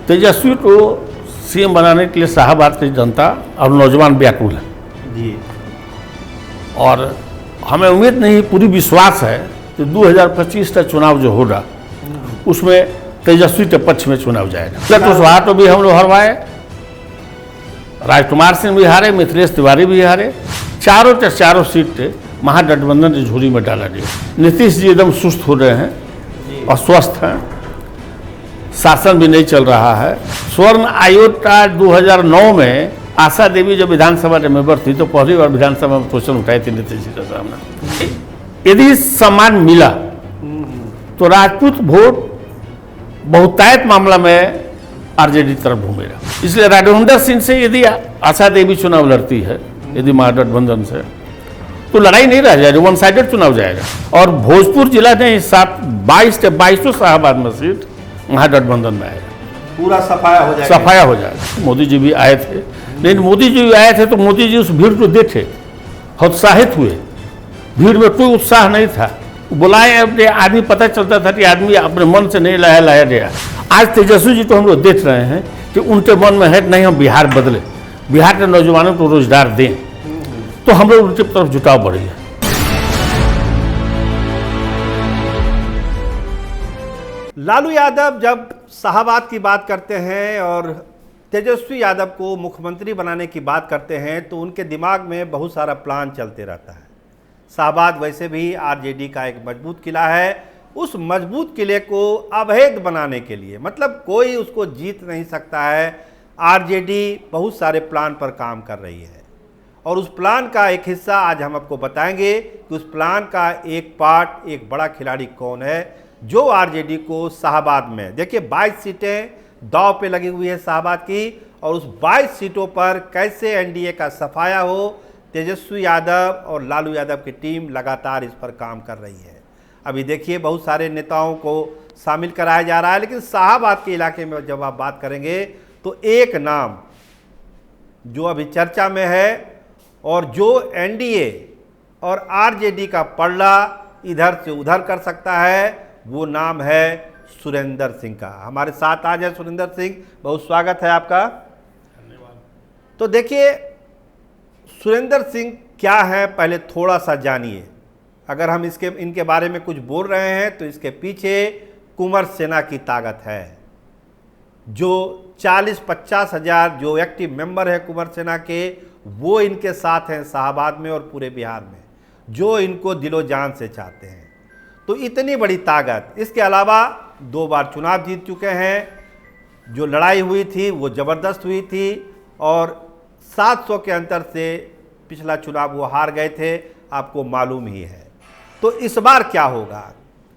तेजस्वी को सीएम बनाने के लिए शाहाबाद की जनता और नौजवान व्याकुल है जी। और हमें उम्मीद नहीं, पूरी विश्वास है कि 2025 का चुनाव जो होगा उसमें तेजस्वी के पक्ष में चुनाव जाएगा। कुशवाहा तो भी हम लोग हरवाए, राजकुमार सिंह भी हारे, मिथिलेश तिवारी भी हारे, चारों के चारों सीट महागठबंधन की झोली में डाला गया। नीतीश जी एकदम सुस्त हो रहे हैं, अस्वस्थ हैं, शासन भी नहीं चल रहा है। स्वर्ण आयोग का 2009 में आशा देवी जब विधानसभा के मेंबर थी तो पहली बार विधानसभा में क्वेश्चन उठाए थे नीतीश जी के सामने। यदि सम्मान मिला तो राजपूत वोट बहुतायत मामला में आरजेडी तरफ घूमेगा। इसलिए राघवेंद्र सिंह से यदि आशा देवी चुनाव लड़ती है यदि महागठबंधन से, तो लड़ाई नहीं रह जाएगी, वन साइडेड चुनाव जाएगा। और भोजपुर जिला ने 22 के 22 शाहाबाद में सीट महागठबंधन में आएगा, पूरा सफाया हो जाएगा। सफाया हो जाएगा। मोदी जी भी आए थे, लेकिन मोदी जी आए थे तो मोदी जी उस भीड़ को देखे, उत्साहित हुए। भीड़ में कोई उत्साह नहीं था, बुलाए अपने आदमी, पता चलता था कि आदमी अपने मन से नहीं लाया गया। आज तेजस्वी जी को हम लोग देख रहे हैं कि उनके मन में है नहीं हम बिहार बदले, बिहार के नौजवानों को रोजगार दें, तो हम लोग उनकी तरफ झुकाव बढ़ी है। लालू यादव जब शाहाबाद की बात करते हैं और तेजस्वी यादव को मुख्यमंत्री बनाने की बात करते हैं तो उनके दिमाग में बहुत सारा प्लान चलते रहता है। शाहाबाद वैसे भी आरजेडी का एक मजबूत किला है, उस मजबूत किले को अवैध बनाने के लिए, मतलब कोई उसको जीत नहीं सकता है, आरजेडी बहुत सारे प्लान पर काम कर रही है। और उस प्लान का एक हिस्सा आज हम आपको बताएंगे कि उस प्लान का एक पार्ट, एक बड़ा खिलाड़ी कौन है जो आरजेडी को शाहाबाद में, देखिए 22 सीटें दांव पे लगी हुई है शाहाबाद की, और उस 22 सीटों पर कैसे एनडीए का सफाया हो, तेजस्वी यादव और लालू यादव की टीम लगातार इस पर काम कर रही है। अभी देखिए बहुत सारे नेताओं को शामिल कराया जा रहा है, लेकिन शाहाबाद के इलाके में जब आप बात करेंगे तो एक नाम जो अभी चर्चा में है और जो एनडीए और आरजेडी का पलड़ा इधर से उधर कर सकता है, वो नाम है सुरेंद्र सिंह का। हमारे साथ आज है सुरेंद्र सिंह, बहुत स्वागत है आपका। धन्यवाद। तो देखिए सुरेंद्र सिंह क्या है पहले थोड़ा सा जानिए। अगर हम इनके बारे में कुछ बोल रहे हैं तो इसके पीछे कुंवर सेना की ताकत है, जो 40-50 हज़ार जो एक्टिव मेंबर है कुंवर सेना के, वो इनके साथ हैं शाहाबाद में और पूरे बिहार में, जो इनको दिलो जान से चाहते हैं। तो इतनी बड़ी ताकत, इसके अलावा 2 बार चुनाव जीत चुके हैं। जो लड़ाई हुई थी वो ज़बरदस्त हुई थी और 700 के अंतर से पिछला चुनाव वो हार गए थे, आपको मालूम ही है। तो इस बार क्या होगा,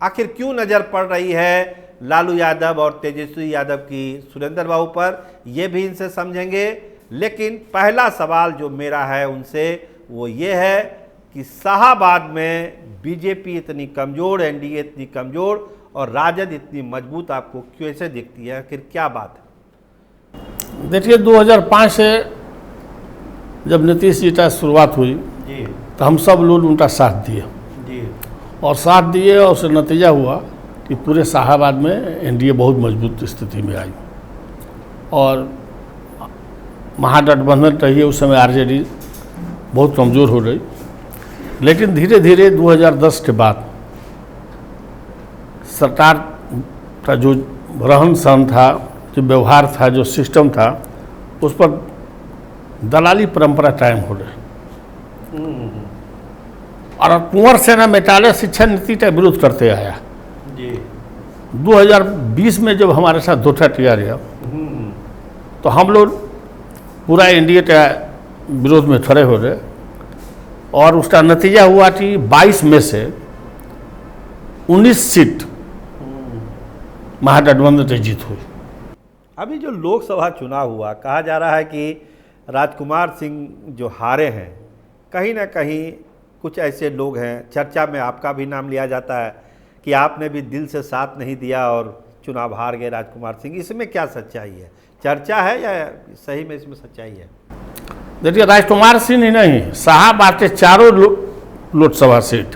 आखिर क्यों नज़र पड़ रही है लालू यादव और तेजस्वी यादव की सुरेंद्र बाबू पर, ये भी इनसे समझेंगे। लेकिन पहला सवाल जो मेरा है उनसे वो ये है कि शाहाबाद में बीजेपी इतनी कमज़ोर, एनडीए इतनी कमज़ोर और राजद इतनी मजबूत आपको कैसे दिखती है, आखिर क्या बात है? देखिए 2005 से जब नीतीश जी का शुरुआत हुई जी तो हम सब लोग उनका साथ दिए जी और साथ दिए, और उससे नतीजा हुआ कि पूरे शाहाबाद में एनडीए बहुत मजबूत स्थिति में आई और महागठबंधन कहिए उस समय आरजेडी बहुत कमज़ोर हो गई। लेकिन धीरे धीरे 2010 के बाद सरकार का जो रहन सहन था, जो व्यवहार था, जो सिस्टम था, उस पर दलाली परंपरा कायम हो गई और कुंवर सेना मेटाले शिक्षा नीति का विरोध करते आया। जी 2020 में जब हमारे साथ धोखा किया गया तो हम लोग पूरा एनडीए के विरोध में खड़े हो गए और उसका नतीजा हुआ कि 22 में से 19 सीट महागठबंधन से जीत हुई। अभी जो लोकसभा चुनाव हुआ, कहा जा रहा है कि राजकुमार सिंह जो हारे हैं, कहीं ना कहीं कुछ ऐसे लोग हैं, चर्चा में आपका भी नाम लिया जाता है कि आपने भी दिल से साथ नहीं दिया और चुनाव हार गए राजकुमार सिंह। इसमें क्या सच्चाई है, चर्चा है या सही में इसमें सच्चाई है? देखिए राजकुमार सिंह ही नहीं, शाहाबाद के चारों लोकसभा सीट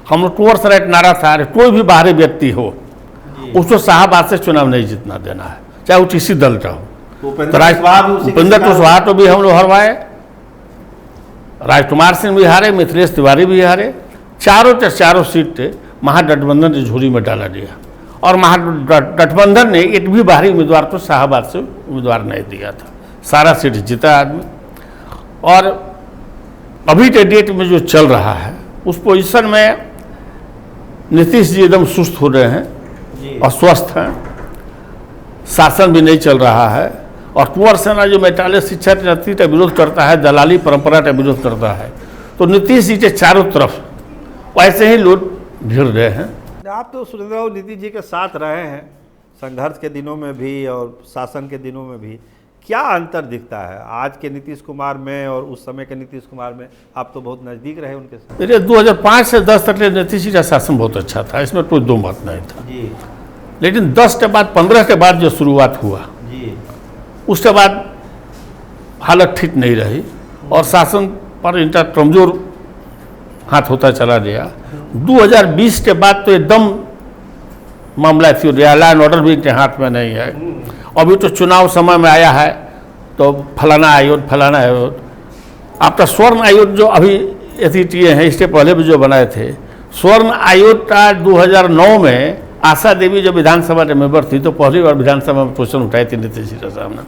हम लोग कुंवर सराय नारा था, कोई भी बाहरी व्यक्ति हो उसको शाहाबाद से चुनाव नहीं जीतना देना है। चाहे वो किसी दल का हो। तो उपेंद्र कुशवाहा तो भी हम लोग हरवाए, राजकुमार सिंह भी हारे, मिथिलेश तिवारी भी हारे। चारों सीट महागठबंधन ने झोली में डाला दिया और महागठबंधन ने एक भी बाहरी उम्मीदवार तो शाहबाद से उम्मीदवार नहीं दिया था, सारा सीट जीता आदमी। और अभी के डेट में जो चल रहा है उस पोजीशन में नीतीश जी एकदम सुस्त हो रहे हैं, अस्वस्थ हैं, शासन भी नहीं चल रहा है। और कुंवर सेना जो मेटाले शिक्षा नीति का विरोध करता है, दलाली परंपरा का विरोध करता है, तो नीतीश जी के चारों तरफ वैसे ही लोग घिर रहे हैं। आप तो सुरेंद्र बाबू नीतीश जी के साथ रहे हैं संघर्ष के दिनों में भी और शासन के दिनों में भी, क्या अंतर दिखता है आज के नीतीश कुमार में और उस समय के नीतीश कुमार में? आप तो बहुत नज़दीक रहे उनके साथ। मेरे 2005 से 10 तक नीतीश जी का शासन बहुत अच्छा था, इसमें कोई दो मत नहीं था जी। लेकिन 10 के बाद 15 के बाद जो शुरुआत हुआ जी, उसके बाद हालत ठीक नहीं रही और शासन पर इनका कमजोर हाथ होता चला गया। 2020 के बाद तो एकदम मामला ऐसी हो गया, लॉ एंड ऑर्डर भी इनके हाथ में नहीं है। अभी तो चुनाव समय में आया है तो फलाना आयोग आपका स्वर्ण आयोग जो अभी एथीटीए हैं, इसके पहले भी जो बनाए थे, स्वर्ण आयोग का 2009 में आशा देवी जब विधानसभा के मेंबर थी तो पहली बार विधानसभा में क्वेश्चन उठाई थी नीतीश जी के सामने।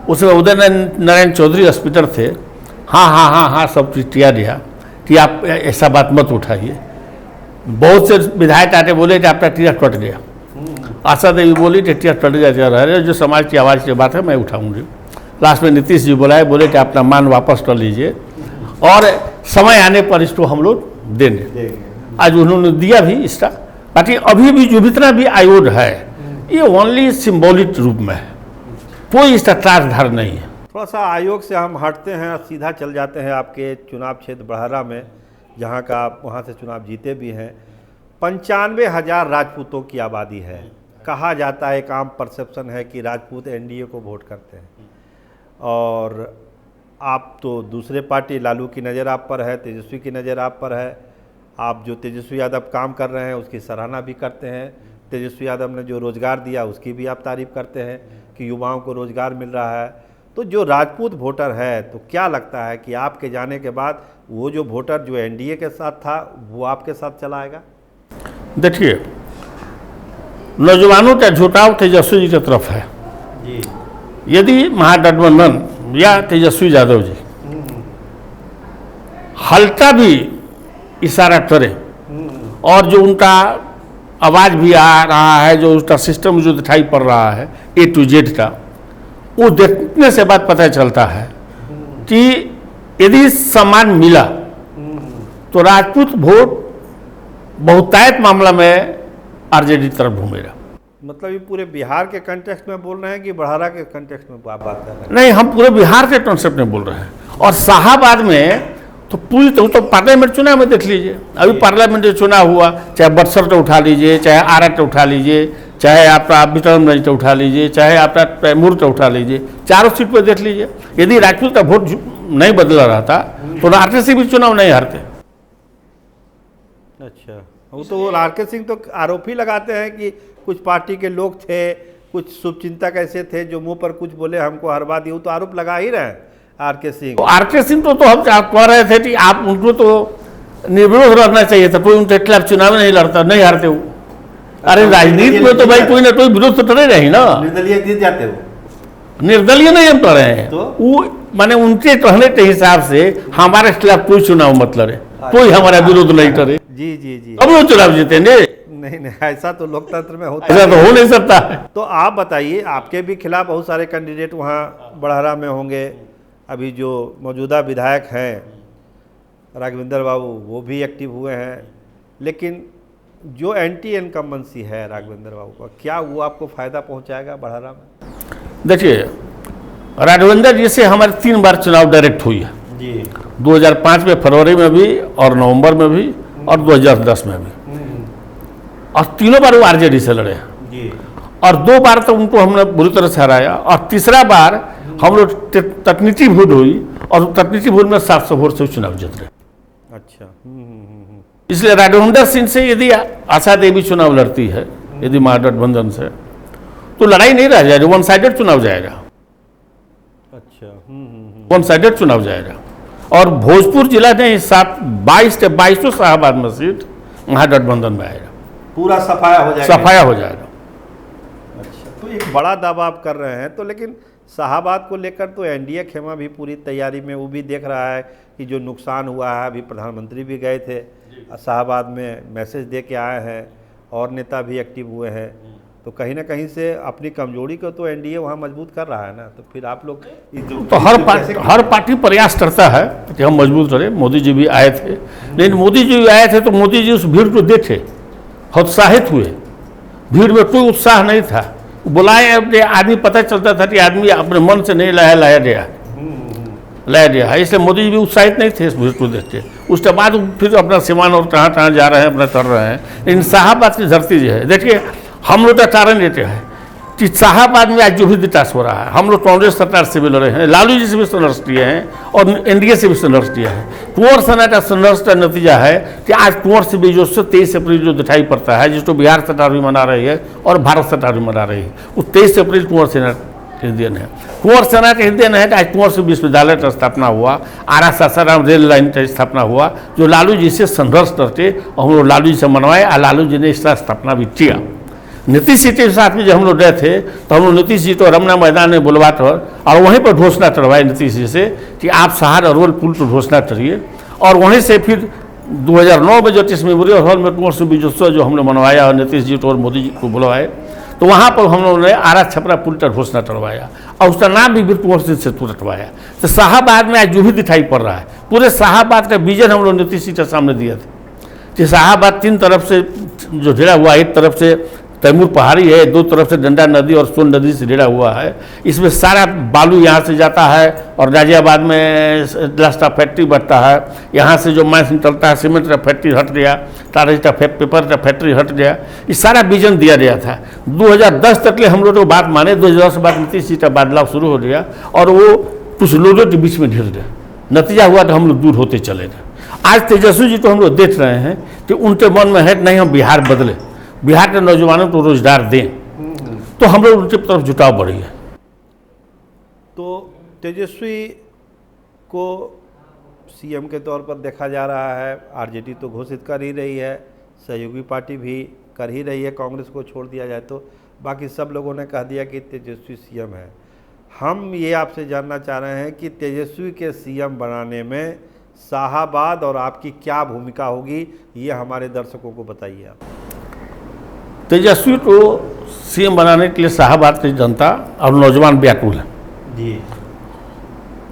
उसमें उदय नारायण चौधरी स्पीकर थे, हाँ सब चीज किया दिया कि आप ऐसा बात मत उठाइए। बहुत से विधायक आते बोले कि आपका टीआर कट गया, आशा देवी बोली कि टीआर कट गया, जो समाज की आवाज़ की बात है मैं उठाऊंगी। लास्ट में नीतीश जी बोले कि अपना मान वापस कर लीजिए और समय आने पर इसको हम लोग देंगे। आज उन्होंने दिया भी इसका, बाकी अभी भी जो जितना भी आयोग है ये ओनली सिंबॉलिक रूप में है, कोई इसका त्रासधार नहीं है। थोड़ा सा आयोग से हम हटते हैं, सीधा चल जाते हैं आपके चुनाव क्षेत्र बड़हरा में, जहाँ का आप वहाँ से चुनाव जीते भी हैं। 95,000 राजपूतों की आबादी है। कहा जाता है, एक आम परसेप्शन है कि राजपूत एनडीए को वोट करते हैं और आप तो दूसरे पार्टी, लालू की नज़र आप पर है, तेजस्वी की नज़र आप पर है। आप जो तेजस्वी यादव काम कर रहे हैं उसकी सराहना भी करते हैं, तेजस्वी यादव ने जो रोज़गार दिया उसकी भी आप तारीफ़ करते हैं कि युवाओं को रोज़गार मिल रहा है। तो जो राजपूत वोटर है, तो क्या लगता है कि आपके जाने के बाद वो जो वोटर जो एनडीए के साथ था वो आपके साथ चला आएगा? देखिए, नौजवानों का झुकाव तेजस्वी जी की तरफ है जी। यदि महागठबंधन या तेजस्वी यादव जी हल्का भी इशारा करे और जो उनका आवाज़ भी आ रहा है, जो उसका सिस्टम जो दिखाई पड़ रहा है A to Z का, वो देखने से बात पता चलता है कि यदि सम्मान मिला तो राजपूत वोट बहुतायत मामला में आरजेडी तरफ घूमेगा। मतलब ये पूरे बिहार के कंटेक्स्ट में बोल रहे हैं कि बड़हरा के कंटेक्स्ट में आप बात कर रहे हैं? नहीं, हम पूरे बिहार के कॉन्सेप्ट में बोल रहे हैं। और शाहबाद में तो पूरी तो पार्लियामेंट चुनाव में देख लीजिए, अभी पार्लियामेंट चुनाव हुआ, चाहे बक्सर को उठा लीजिए, चाहे आरा को उठा लीजिए, चाहे आपका विक्रमगंज को उठा लीजिए, चाहे आपका तैमूर को उठा लीजिए, चारों सीट पर देख लीजिए। यदि राजपूत का वोट नहीं बदला रहता तो आरके सिंह भी चुनाव नहीं हारते। अच्छा, वो तो आरके सिंह तो आरोप ही लगाते हैं कि कुछ पार्टी के लोग थे, कुछ शुभचिंतक ऐसे थे जो मुंह पर कुछ बोले हमको हरवा दिए, तो आरोप लगा ही रहे हैं आरके सिंह। आरके सिंह तो हम कह रहे थे कि आप उनको तो निर्विरोध रहना चाहिए था, कोई उनके खिलाफ चुनाव नहीं लड़ता, नहीं हारते वो। अरे राजनीति में तो भाई कोई ना कोई विरोध तो करे रही ना, निर्दलीय जीत जाते हो। निर्दलीय नहीं हम कर रहे हैं तो वो माने उनके कहने के हिसाब से हमारे खिलाफ कोई चुनाव मत लड़े, कोई हमारा विरोध नहीं करे, जी जी जी, अब वो चुनाव जीतेंगे। नहीं, ऐसा तो लोकतंत्र में होता ऐसा तो हो नहीं सकता है। तो आप बताइए, आपके भी खिलाफ बहुत सारे कैंडिडेट वहाँ बड़हरा में होंगे। अभी जो मौजूदा विधायक हैं राघवेंद्र बाबू, वो भी एक्टिव हुए हैं, लेकिन जो एंटी इनकम्बेंसी है राघवेंद्र बाबू का, क्या वो आपको फ़ायदा पहुँचाएगा बड़हरा में? देखिए, राघवेंद्र जी से हमारे 3 बार चुनाव डायरेक्ट हुई है जी। 2005 में, फरवरी में भी और नवंबर में भी और 2010 में भी, और तीनों बार वो आरजेडी से लड़े हैं जी। और 2 बार तो उनको हमने बुरी तरह से हराया और तीसरा बार हम लोग तकनीकी वोट हुई और तकनीकी वोट में 700 वोट से चुनाव जीत रहे। अच्छा। इसलिए राघवेंद्र सिंह से यदि आशा देवी चुनाव लड़ती है, यदि महागठबंधन से, तो लड़ाई नहीं रह जाएगी, वन साइडेड चुनाव जाएगा। अच्छा। वन साइडेड चुनाव जाएगा। और भोजपुर जिला ने 22 शाहाबाद में सीट महागठबंधन में आएगा, पूरा सफाया हो जाएगा। सफाया हो जाएगा। अच्छा, तो एक बड़ा दावा आप कर रहे हैं, तो लेकिन शाहाबाद को लेकर तो एनडीए खेमा भी पूरी तैयारी में, वो भी देख रहा है कि जो नुकसान हुआ है, अभी प्रधानमंत्री भी गए थे शाहाबाद में, मैसेज दे के आए हैं, और नेता भी एक्टिव हुए हैं, तो कहीं ना कहीं से अपनी कमजोरी को तो एनडीए वहाँ मजबूत कर रहा है ना, तो फिर आप लोग तो हर पार्टी प्रयास करता है कि हम मजबूत करें। मोदी जी भी आए थे, लेकिन मोदी जी भी आए थे तो मोदी जी उस भीड़ को देखे, उत्साहित हुए, भीड़ में कोई उत्साह नहीं था। बुलाए अपने आदमी, पता चलता था कि आदमी अपने मन से नहीं लाया गया है, इसलिए मोदी जी भी उत्साहित नहीं थे इस भीड़ को देखते। उसके बाद फिर अपना सीमान और कहाँ जा रहे हैं, अपना कर रहे हैं। लेकिन शाहाबाद की धरती जो है, देखिए हम लोग का कारण लेते हैं कि शाहाबाद में आज जो भी विकास हो रहा है, हम लोग कांग्रेस सरकार से भी लड़े हैं, लालू जी से भी संघर्ष किए हैं और एनडीए से भी संघर्ष किया है। कुंवर सेना का संघर्ष का नतीजा है कि आज कुंवर से भी जो 23 अप्रैल जो दिखाई पड़ता है, जिसको बिहार सरकार भी मना रही है और भारत सरकार भी मना रही है, वो 23 अप्रैल कुंवर सेना के दिन है। कुंवर सेना के दिन है कि आज कुंवर से विश्वविद्यालय का स्थापना हुआ, आरा सासाराम रेल लाइन का स्थापना हुआ, जो लालू जी से संघर्ष करके और हम लोग लालू जी से मनवाए और लालू जी ने इसका स्थापना भी किया। नीतीश जी के साथ में जब हम लोग गए थे तो हम लोग नीतीश जी को रमना मैदान में बुलवा कर और वहीं पर घोषणा करवाए नीतीश जी से कि आप सहार अरवल पुल को घोषणा करिए। और वहीं से फिर 2009 में ज्योतिष मेमोरियल हॉल में कुंवर विजयोत्सव जो हमने मनवाया और नीतीश जी को और मोदी जी को बुलवाए, तो वहाँ पर हम लोगों ने आरा छपरा पुल का घोषणा करवाया और उसका नाम भी वीर कुंवर सिंह सेतु रखवाया। तो शाहाबाद में आज जो भी दिखाई पड़ रहा है, पूरे शाहाबाद का विजन हम लोग नीतीश जी के सामने दिए थे कि शाहाबाद 3 तरफ से जो घिरा हुआ, एक तरफ से तैमूर पहाड़ी है, 2 तरफ से डंडा नदी और सोन नदी से घिरा हुआ है। इसमें सारा बालू यहाँ से जाता है और गाजियाबाद में ग्लास का फैक्ट्री बढ़ता है, यहाँ से जो माइंस निकलता है, सीमेंट का फैक्ट्री हट गया, कागज का पेपर का फैक्ट्री हट गया। ये सारा विजन दिया गया था। 2010 तक ले हम लोग तो बात माने, 2010 के बाद नीतीश जी का बदलाव शुरू हो गया और वो कुछ लोगों के बीच में घिर गया। नतीजा हुआ तो हम लोग दूर होते चले गए। आज तेजस्वी जी को हम लोग देख रहे हैं कि उनके मन में है नहीं हम बिहार बदले, बिहार के नौजवानों को रोजगार दें, तो हम लोग उनकी तरफ झुकाव बढ़ी है। तो तेजस्वी को सीएम के तौर पर देखा जा रहा है, आरजेडी तो घोषित कर ही रही है, सहयोगी पार्टी भी कर ही रही है, कांग्रेस को छोड़ दिया जाए तो बाकी सब लोगों ने कह दिया कि तेजस्वी सीएम है। हम ये आपसे जानना चाह रहे हैं कि तेजस्वी के सीएम बनाने में शाहाबाद और आपकी क्या भूमिका होगी, ये हमारे दर्शकों को बताइए आप। तेजस्वी को सीएम बनाने के लिए शाहाबाद की जनता और नौजवान व्याकुल है जी,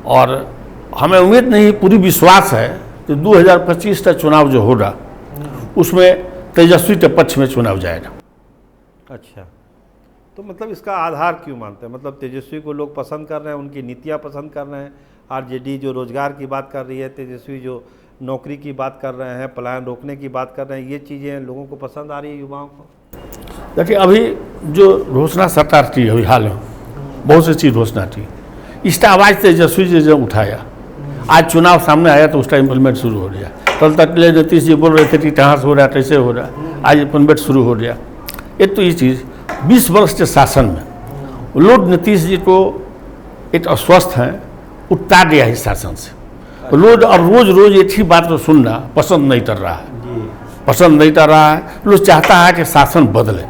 और हमें उम्मीद नहीं, पूरी विश्वास है कि 2025 का चुनाव जो होगा उसमें तेजस्वी के पक्ष में चुनाव जाएगा। अच्छा, तो मतलब इसका आधार क्यों मानते हैं? मतलब तेजस्वी को लोग पसंद कर रहे हैं, उनकी नीतियाँ पसंद कर रहे हैं, आरजेडी जो रोजगार की बात कर रही है, तेजस्वी जो नौकरी की बात कर रहे हैं, पलायन रोकने की बात कर रहे हैं, ये चीज़ें लोगों को पसंद आ रही है, युवाओं को? देखिए अभी जो घोषणा सरकार की अभी हाल में बहुत सी चीज़ घोषणा की, इसका आवाज़ तेजस्वी जी ने उठाया। आज चुनाव सामने आया तो उसका इम्प्लीमेंट शुरू हो गया। कल तक नीतीश जी बोल रहे थे कि कहाँ से हो रहा है, कैसे हो रहा है, आज इम्प्लीमेंट शुरू हो गया। एक तो ये चीज़ 20 वर्ष के शासन में लोग नीतीश जी को एक अस्वस्थ हैं, उतार दिया है शासन से। लोग अब रोज रोज एक ही बात को सुनना पसंद नहीं कर रहा है, पसंद नहीं कर रहा है। लोग चाहता है कि शासन बदले,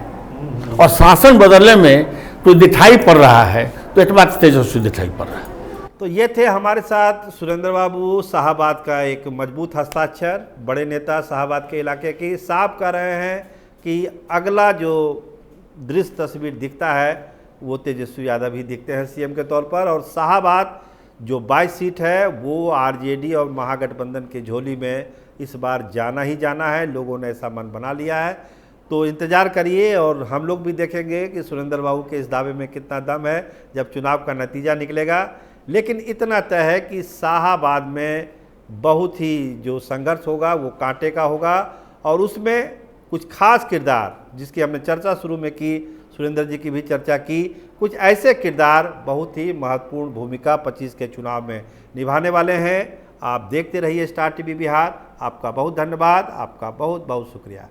और शासन बदलने में तो दिखाई पड़ रहा है, तो एक बात तेजस्वी दिखाई पड़ रहा है। तो ये थे हमारे साथ सुरेंद्र बाबू, शाहाबाद का एक मजबूत हस्ताक्षर, बड़े नेता शाहाबाद के इलाके की। साफ कह रहे हैं कि अगला जो दृश्य तस्वीर दिखता है वो तेजस्वी यादव ही दिखते हैं सीएम के तौर पर, और शाहाबाद जो 22 सीट है वो आरजेडी और महागठबंधन की झोली में इस बार जाना ही जाना है। लोगों ने ऐसा मन बना लिया है, तो इंतज़ार करिए और हम लोग भी देखेंगे कि सुरेंद्र बाबू के इस दावे में कितना दम है जब चुनाव का नतीजा निकलेगा। लेकिन इतना तय है कि शाहाबाद में बहुत ही जो संघर्ष होगा वो कांटे का होगा, और उसमें कुछ खास किरदार जिसकी हमने चर्चा शुरू में की, सुरेंद्र जी की भी चर्चा की, कुछ ऐसे किरदार बहुत ही महत्वपूर्ण भूमिका 25 के चुनाव में निभाने वाले हैं। आप देखते रहिए स्टार टीवी बिहार। आपका बहुत धन्यवाद, आपका बहुत बहुत शुक्रिया।